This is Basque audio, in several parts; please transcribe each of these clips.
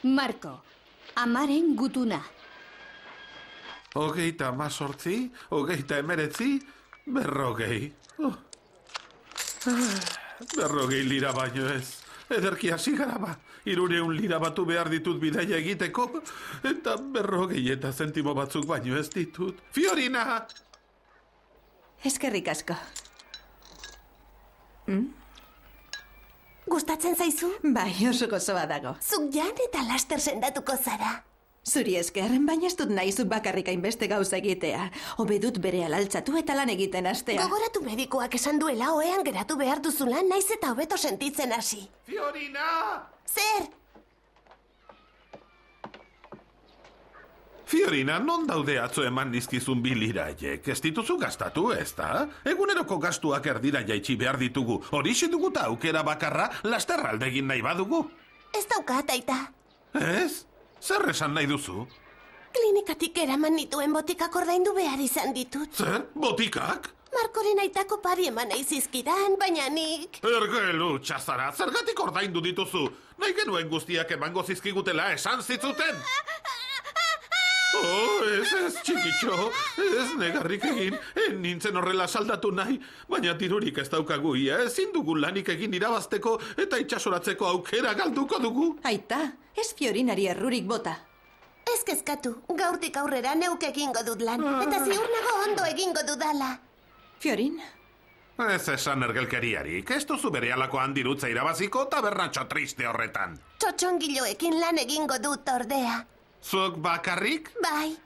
Marko, amaren gutuna. 38, 39, 40. 40 lira baino ez. Ederki hasi gara ba. 300 lira batu behar ditut bidaia egiteko, eta 40 eta zentimo batzuk baino ez ditut. Fiorina! Eskerrik asko. Gustatzen zaizu? Bai, oso gozoa dago. Zuk jan eta laster sendatuko zara. Zuri esker, baina ez dut nahi zuk bakarrik hainbeste gauza egitea. Hobe dut bere alaltzatu eta lan egiten hastea. Gogoratu medikuak esan duela ohean geratu behar duzula naiz eta hobeto sentitzen hasi. Fiorina! Zer? Fiorina, non daude atzo eman nizkizun 2 liraiek? Ez dituzu gastatu, ez da? Eguneroko gastuak erdira jaitsi behar ditugu. Horixe dugu ta aukera bakarra, lasterra aldegin nahi badugu. Ez daukat, aita. Ez? Zer esan nahi duzu? Klinikatik eraman nituen botikak ordaindu behar izan ditut. Zer? Botikak? Markoren aitako pari eman nahi zizkidan, baina nik... Ergelu, txazara, zergatik ordaindu dituzu? Nahi genuen guztiak emango zizkigutela esan zitzuten? Oh, ez, txikitxo, ez negarrik egin, nintzen horrela saldatu nahi, baina dirurik ez daukagu ia, ezin dugu lanik egin irabazteko eta itxasoratzeko aukera galduko dugu. Aita, ez Fiorinari errurik bota. Ez kezkatu, gaurtik aurrera neuk egingo dut lan, eta ziur nago ondo egingo dudala. Fiorin? Ez esan ergelkeriarik, ez duzu bere alakoan dirutza irabaziko tabernatxo triste horretan. Txotxongiloekin lan egingo dut ordea. Zuk bakarrik? Bai.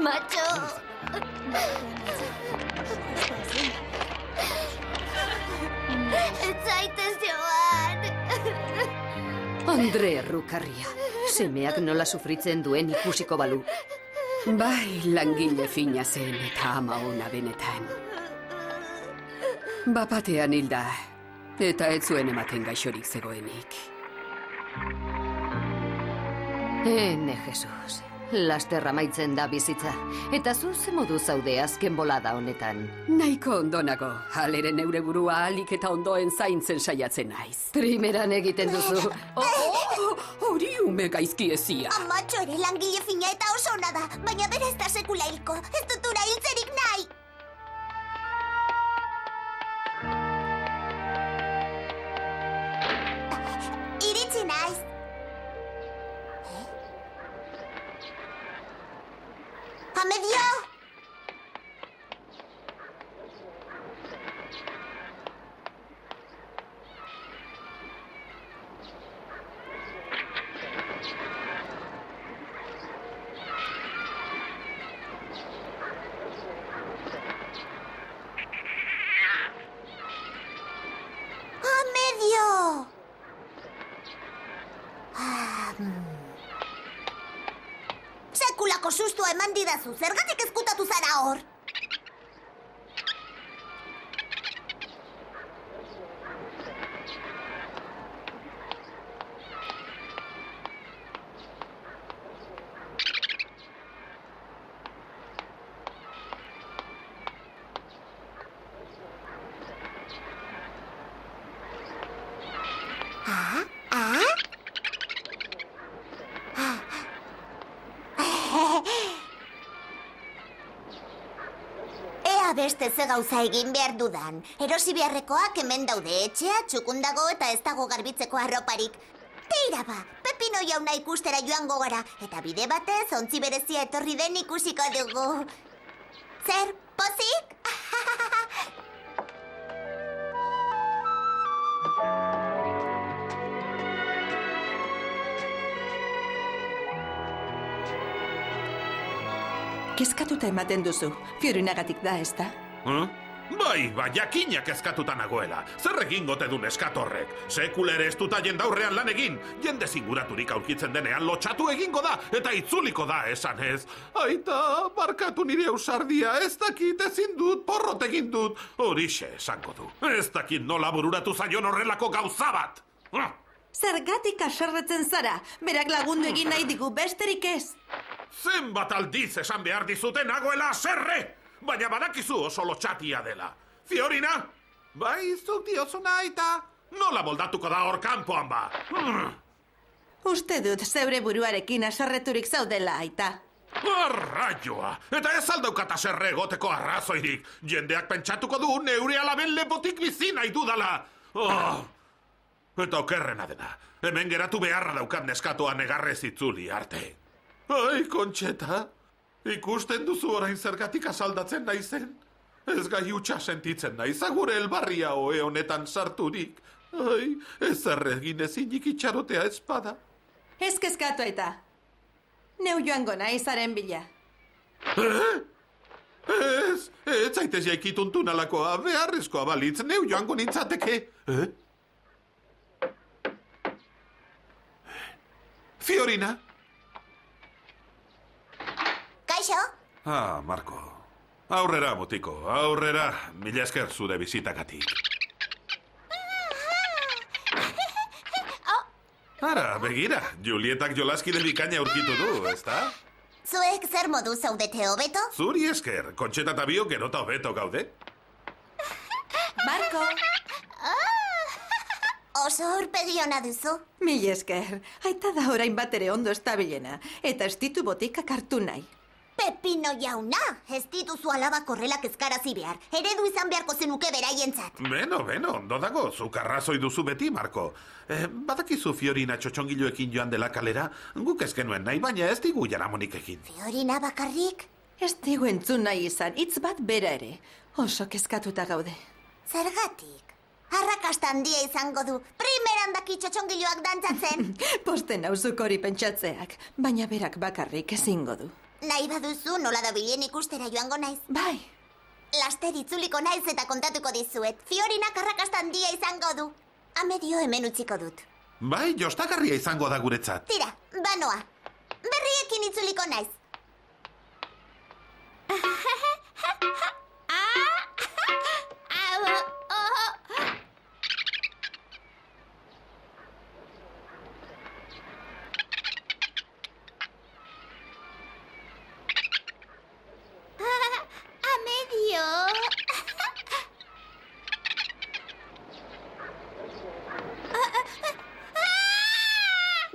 Macho. Ez zaitez joan. Andre errukarria, semeak nola sufritzen duen ikusiko balu. Bai, langile fina zen eta ama ona benetan. Bapatean hilda, eta ez zuen ematen gaixorik zegoenik. Ene, Jesus, lasterra maitzen da bizitza, eta zu ze modu zaude azken bolada honetan. Nahiko ondo nago, halere neure burua ahalik eta ondoen zaintzen saiatzen naiz. Primeran egiten duzu. Hori ume gaizki ezia. Amatxo ere langile fina eta oso ona da, baina bera ez da sekula hilko, ez dut ura hiltzerik nahi. Iritsi naiz. Amedio! Amedio! Sekulako sustua eman didazu, zergatik ezkutatu zara hor? Beste ze gauza egin behar dudan. Erosi beharrekoak hemen daude, etxea, txukun dago eta ez dago garbitzeko arroparik. Tira ba, Pepino jauna ikustera joango gara, eta bide batez ontzi berezia etorri den ikusiko dugu. Zer, pozik? Kezkatuta ematen duzu. Fiorinagatik da, ez da? Bai, jakinak eskatuta nagoela. Zer egingo te du neskatorrek? Sekulere ez duta jendaurrean lan egin. Jende zinguraturik aurkitzen denean lotxatu egingo da, eta itzuliko da esan ez. Aita, barkatu nire ausardia, ez dakit ezin dut, porrot egin dut. Horixe esango du. Ez dakit nola bururatu zaion horrelako gauza bat. Zergatik aserretzen zara, berak lagundu egin nahi digu besterik ez. Zenbat aldiz esan behar dizuten nagoela aserre! Baina badakizu oso lotxatia dela. Fiorina? Bai, zuk diozuna, aita. Nola moldatuko da hor kanpoan ba? Uste dut zeure buruarekin aserreturik zaudela, aita. Arraioa! Eta ez aldaukat aserre egoteko arrazoirik. Jendeak pentsatuko du neure alaben lepotik bizi nahi dudala. Eta okerrena dena. Hemen geratu beharra daukat neskatoa negarrez itzuli arte. Ai, Kontxeta... Ikusten duzu orain zergatik asaldatzen naizen? Ez gai hutsa sentitzen naiz, agure elbarria oe honetan sarturik. Ai, ez erregin ezinik itxarotea espada. Ez kezkatu eta. Neu joango naizaren bila. Ez zaitez jaikituntun alakoa, beharrezkoa balitz, neu joango nintzateke. Fiorina? Kaixo? Marko. Aurrera, mutiko, aurrera. Mila esker zure bizitagatik. Ara, begira, Julietak jolaskide bikaina aurkitu du, ezta? Zuek zer modu zaudete hobeto? Zuri esker, Kontxeta eta biok gerota hobeto gaude. Marko! Oso aurpegi ona duzu. Mil esker, aita da orain bat ere ondo estabilena, eta ez ditu botikak hartu nahi. Pepino jauna, ez dituzu alabak horrelak ezkarazi behar. Eredu izan beharko zenuke beraientzat. Beno, ondo dago, zuk arrazoi duzu beti, Marko. Badakizu Fiorina txotxongiloekin joan dela kalera, guk ez genuen nahi, baina ez digu jaramonik egin. Fiorina bakarrik? Ez digu entzun nahi izan, hitz bat bera ere. Oso kezkatuta gaude. Zergatik? Arrakasta handia izango du. Primeran daki txotxongiloak dantzatzen. Posten nauzuk hori pentsatzeak, baina berak bakarrik ezingo du. Nahi baduzu nola dabilen ikustera joango naiz. Bai. Laster itzuliko naiz eta kontatuko dizuet. Fiorinak arrakasta handia izango du. Amedio hemen utziko dut. Bai, jostagarria izango da guretzat. Tira, banoa. Berriekin itzuliko naiz.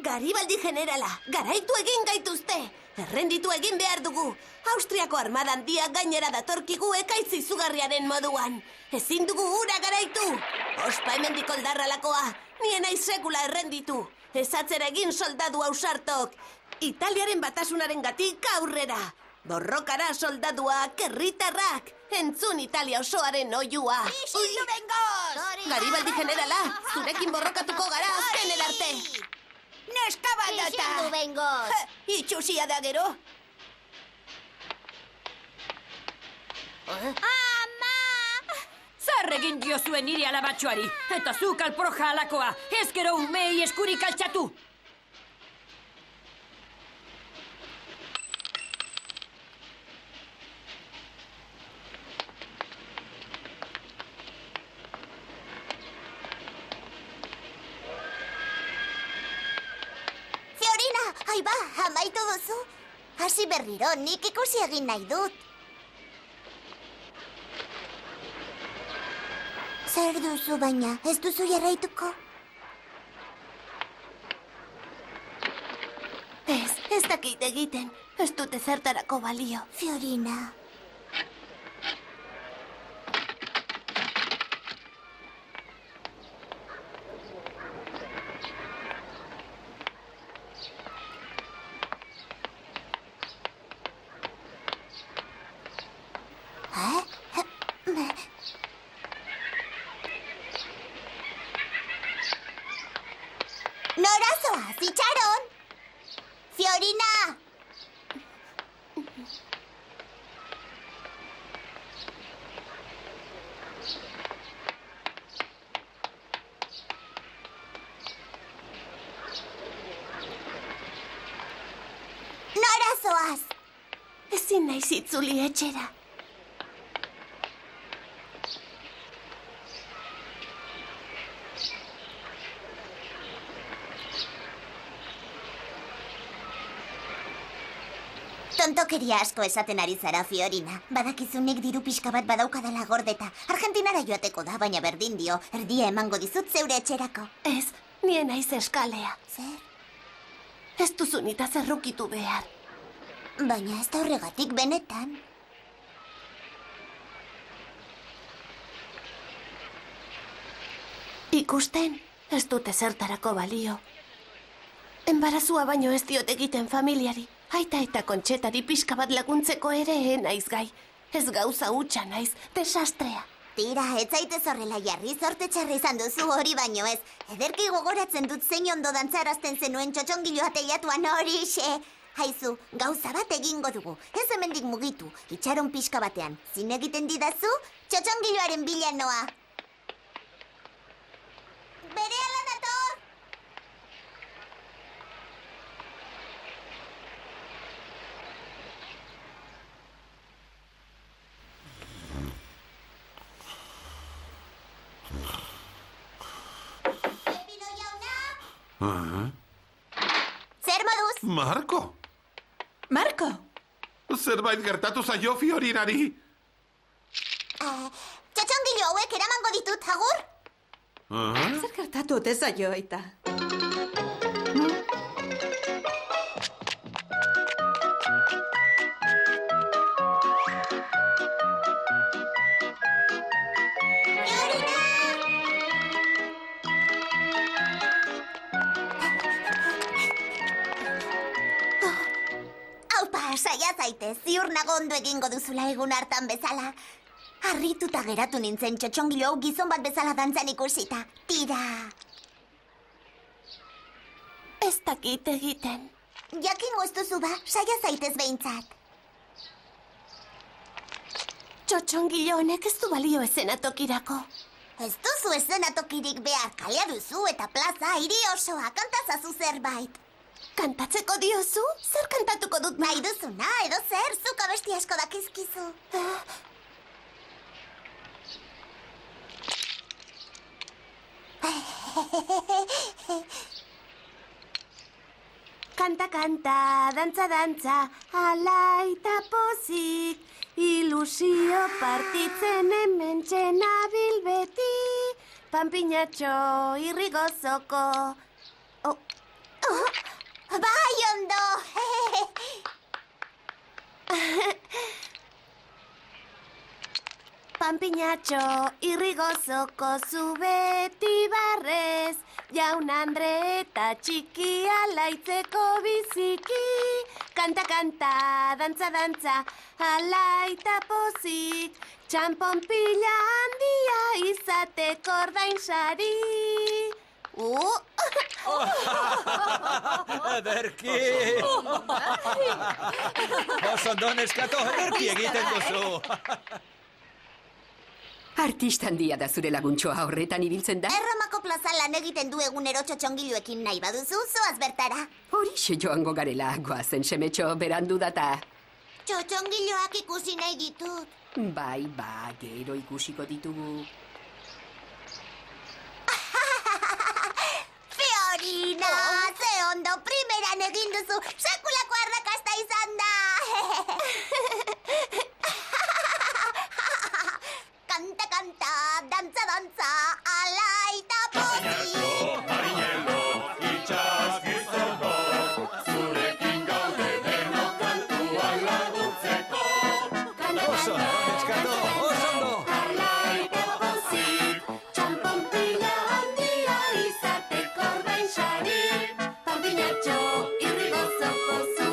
Garibaldi generala, garaitu egin gaituzte. Errenditu egin behar dugu. Austriako armada handia gainera datorkigu ekaitz izugarriaren moduan. Ezin dugu ura garaitu. Ospa hemendik oldarralakoa, nien naiz sekula errenditu. Ezatzera egin soldadu ausartok. Italiaren batasunaren gatik aurrera. Borrokara soldaduak, herritarrak. Entzun Italia osoaren oiua. Isildu bengoz! Garibaldi generala, zurekin borrokatuko gara azkenera arte. Neska batata! Isildu bengoz! Itxusia da gero. Ama! Zer egin diozuen nire alabatxoari, eta zuk alproja alakoa, ez gero umei eskurik altxatu. Aiba, amaitu duzu. Hasi berriro, nik ikusi egin nahi dut. Zer duzu baina, ez duzu jarraituko? Ez dakit egiten. Ez dute zertarako balio. Fiorina. Norazoa, zitxaron! Fiorina! ezin naiz itzuli etxera. Tontokeria asko esaten ari zara, Fiorina. Badakizunik diru pixka bat badaukadala gordeta. Argentinara joateko da, baina berdin dio. Erdia emango dizut zeure etxerako. Ez, nien naiz eskalea. Zer? Ez duzu nitaz errukitu behar. Baina ez da horregatik benetan. Ikusten, ez dute zertarako balio. Enbarazua baino ez diot egiten familiari. Aita eta kontxetari pixka bat laguntzeko ere naiz gai. Ez gauza hutsa naiz, desastrea. Tira, ez zaitez horrela jarri, zorte txarra izan duzu hori baino ez. Ederki gogoratzen dut zein ondo dantzarazten zenuen txotxongiloa teilatuan horixe. Haizu, gauza bat egingo dugu. Ez hemendik mugitu, itxaron pixka batean. Zin egiten didazu, txotxongiloaren bila noa. Berehala dator! Pepino jauna? Zer moduz? Marko! Marko! Zerbait gertatu zaio Fiorinari. Txotxongilo hauek eramango ditut, agur? Zer gertatu ote zaio, aita? Saia zaitez, ziur nago ondo egingo duzula egun hartan bezala. Harrituta geratu nintzen txotxongilo hau gizon bat bezala dantzan ikusita. Tira! Ez dakit egiten. Jakingo ez duzu ba, saia zaitez behintzat. Txotxongilo honek ez du balio eszenatokirako. Ez duzu eszenatokirik behar, kalea duzu eta plaza, hiri osoa, kantazazu zerbait. Kantatzeko diozu? Zer kantatuko dut Nahi duzuna, edo zer, zuk abesti asko dakizkizu. Kanta, kanta, dantza, dantza, alaita pozik, ilusio partitzen hemen txenabil beti, panpinatxo irrigozoko. Bai, ondo! Panpinatxo irrigozoko zu beti barrez, jaun Andre eta txiki alaitzeko biziki. Kanta, kanta, dantza, dantza, alaita pozik, txampon pila handia izateko ordain sari. Ederki! Oso ondo neskato, ederki egiten duzu. Artista handia da zure laguntxoa horretan ibiltzen da? Erromako plazan lan egiten du egunero txotxongiloekin nahi baduzu, zoaz bertara. Horixe joango garela, goazen semetxo berandu data. Txotxongiloak ikusi nahi ditut. Bai, gero ikusiko ditugu. Fiorina, ze ondo primeran egin duzu, sekulako arrakasta izan da. Kanta, kanta, dantza, dantza, alaita pozik. Oso ondo neskato, oso ondo. Alaita pozik, txampon pila handia izateko ordain sari, panpinatxo irrigozoko zu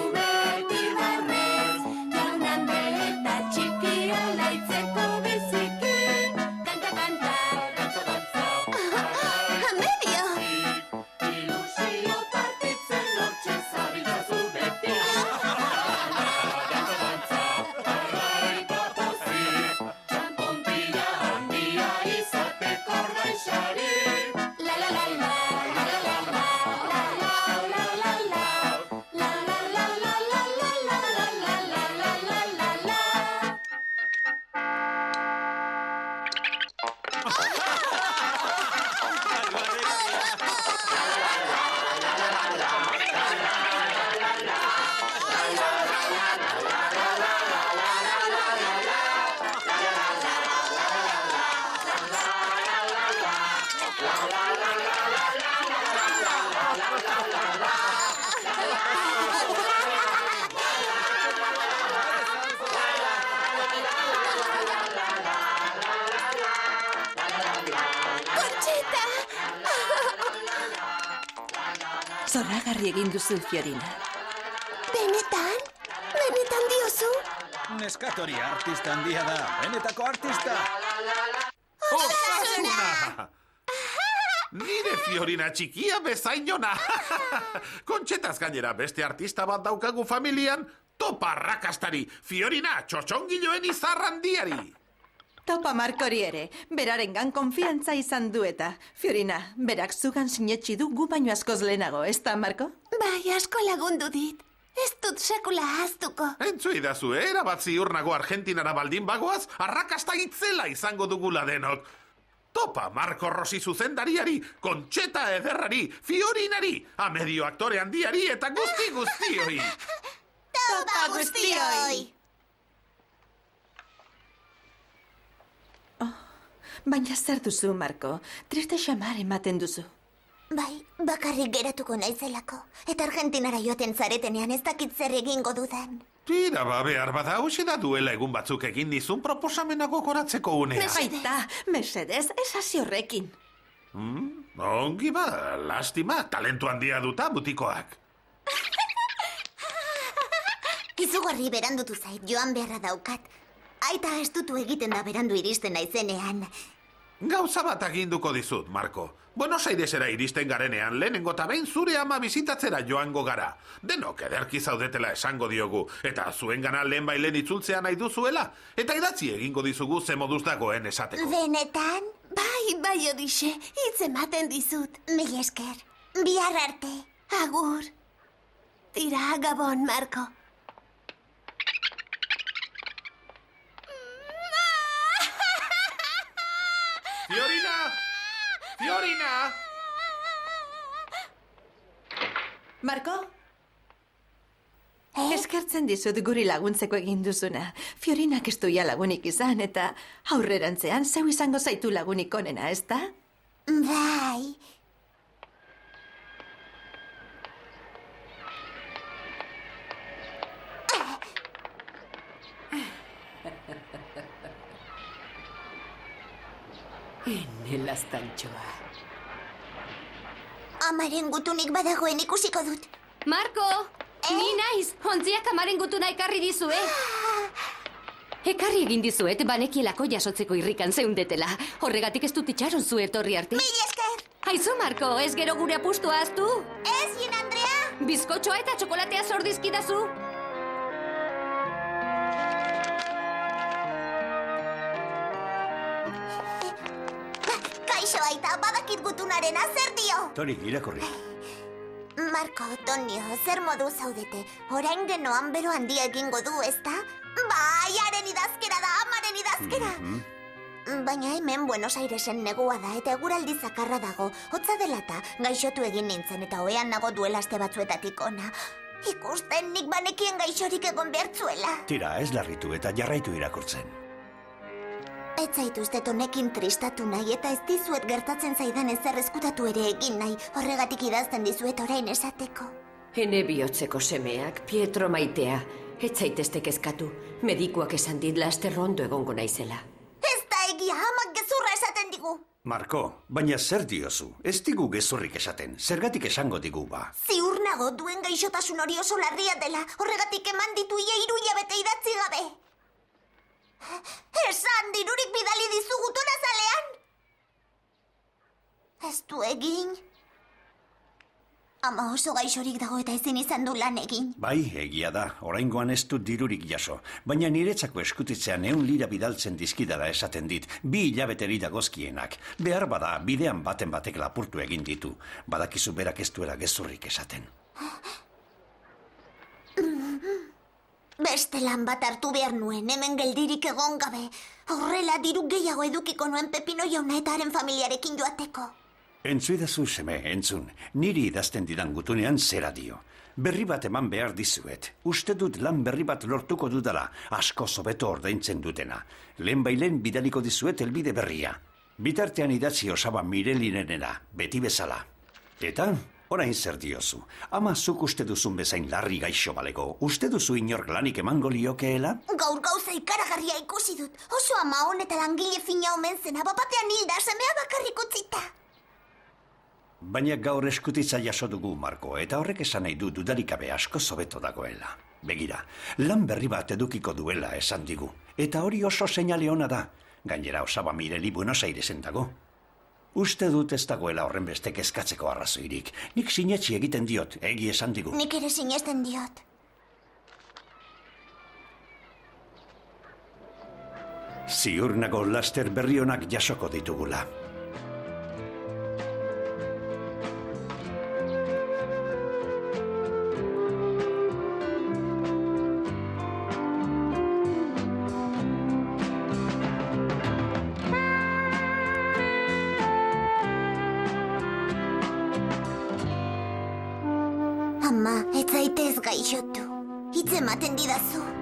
Zorragarri egin duzu, Fiorina. Benetan? Benetan diozu? Neskatori artista handia da, benetako artista. Osasuna! Nire Fiorina txikia bezain jona. Kontxetaz gainera beste artista bat daukagu familian, topa rakastari, Fiorina txotxongiloen izar handiari. Topa Markori ere, berarengan konfiantza izan du eta. Fiorina, berak zugan sinetxi du gu baino askoz lehenago, ez da, Marko? Bai, asko lagundu dit. Ez dut sekula ahaztuko. Entzuidazu, erabat ziur nago Argentinara baldin bagoaz, arrakasta itzela izango dugula denok. Topa Marko Rossi zuzendariari, Kontxeta ederrari, Fiorinari, amedio aktore handiari eta guztioi. Topa guztioi! Baina zer duzu, Marko? Triste xamar ematen duzu. Bai, bakarrik geratuko naizelako. Eta Argentinara joaten zaretenean ez dakit zer egingo dudan. Tira, behar bada, hoxe da duela egun batzuk egin dizun proposamena gogoratzeko unea. Aita, mesedez, ez hasi horrekin. Ongi ba, lastima, talentu handia duta butikoak. Izugarri berandutu zait, joan beharra daukat. Aita ez dutu egiten da berandu iristen naizenean. Gauza bat aginduko dizut, Marko. Buenos Airesera iristen garenean lehenengo eta behin zure ama bizitatzera joango gara. Denok ederki zaudetela esango diogu, eta zuengana lehen bailen itzultzea nahi duzuela, eta idatzi egingo dizugu ze moduz dagoen esateko. Benetan? Bai, horixe, hitz ematen dizut. Mil esker. Bihar arte. Agur. Tira, Gabon, Marko. Fiorina! Fiorina! Marko? Eskertzen dizut guri laguntzeko egin duzuna. Fiorinak ez duia lagunik izan eta aurrerantzean zeu izango zaitu lagunik onena, ez da? Bai. Ene lastantxoa. Amaren gutunik badagoen ikusiko dut. Marko! Ni naiz! Ontziak amaren gutuna ekarri dizue. Ekarri egin dizuet, banekielako jasotzeko irrikan zeundetela. Horregatik ez dut itxaron zu etorri arte. Mil esker! Aizu, Marko, ez gero gure apustua aztu? Ez, Gin Andrea! Bizkotxoa eta txokolatea zordizkidazu? Kaixo aita, badakit gutunaren zer dio? Tori, irakorri. Marko, Tonio, zer modu zaudete? Orain genoan bero handia egingo du, ezta? Bai, haren idazkera da, amaren idazkera! Baina hemen Buenos Airesen negua da eta eguraldi zakarra dago. Hotza dela eta gaixotu egin nintzen eta ohean nago duela aste batzuetatik ona. Ikusten nik banekien gaixorik egon behartzuela. Tira, ez larritu eta jarraitu irakurtzen. Ez zaituztet honekin tristatu nahi eta ez dizuet gertatzen zaidan ezer ezkutatu ere egin nahi. Horregatik idazten dizuet orain esateko. Hene bihotzeko semeak, Pietro maitea. Ez zaitezte kezkatu. Medikuak esan dit laster ondo egongo naizela. Ez da egia, amak gezurra esaten digu. Marko, baina zer diozu? Ez digu gezurrik esaten, zergatik esango digu ba. Ziur nago duen gaixotasun hori oso larria dela. Horregatik eman ditu ia 3 hilabete idatzi gabe. Esan dirurik bidali dizugutun azalean? Ez du egin? Ama oso gaixorik dago eta ezin izan du lan egin. Bai, egia da, oraingoan ez dut dirurik jaso. Baina niretzako eskutitzean 100 lira bidaltzen dizkidala esaten dit. 2 hilabeteri dagozkienak. Behar bada, bidean baten batek lapurtu egin ditu. Badakizu berak ez duela gezurrik esaten. Beste lan bat hartu behar nuen, hemen geldirik egon gabe. Horrela diru gehiago edukiko nuen Pepino jauna eta haren familiarekin joateko. Entzuidazu seme, entzun. Niri idazten didan gutunean zera dio. Berri bat eman behar dizuet. Uste dut lan berri bat lortuko dudala, asko zobeto ordaintzen dutena. Lehen bailen bidaliko dizuet helbide berria. Bitartean idatzi osaba Mirelinenera, beti bezala. Eta, orain zer diozu. Ama zuk uste duzun bezain larri gaixo balego. Uste duzu inork lanik emango liokeela? Gaur gauza ikaragarria ikusi dut. Oso ama hon eta langile fina omen zena, bapatean hilda, semea bakarrik utzita. Baina gaur eskutitza jaso dugu, Marko, eta horrek esan nahi du dudarikabe asko zobeto dagoela. Begira, lan berri bat edukiko duela esan digu. Eta hori oso seinale ona da. Gainera osaba Mireli Buenos Airesen dago. Uste dut ez dagoela horren beste kezkatzeko arrazoirik. Nik sinetsi egiten diot, egi esan digu. Nik ere sinesten diot. Ziur nago laster berri onak jasoko ditugula. Ama, ez zaitez gaixotu. Hitz ematen didazu.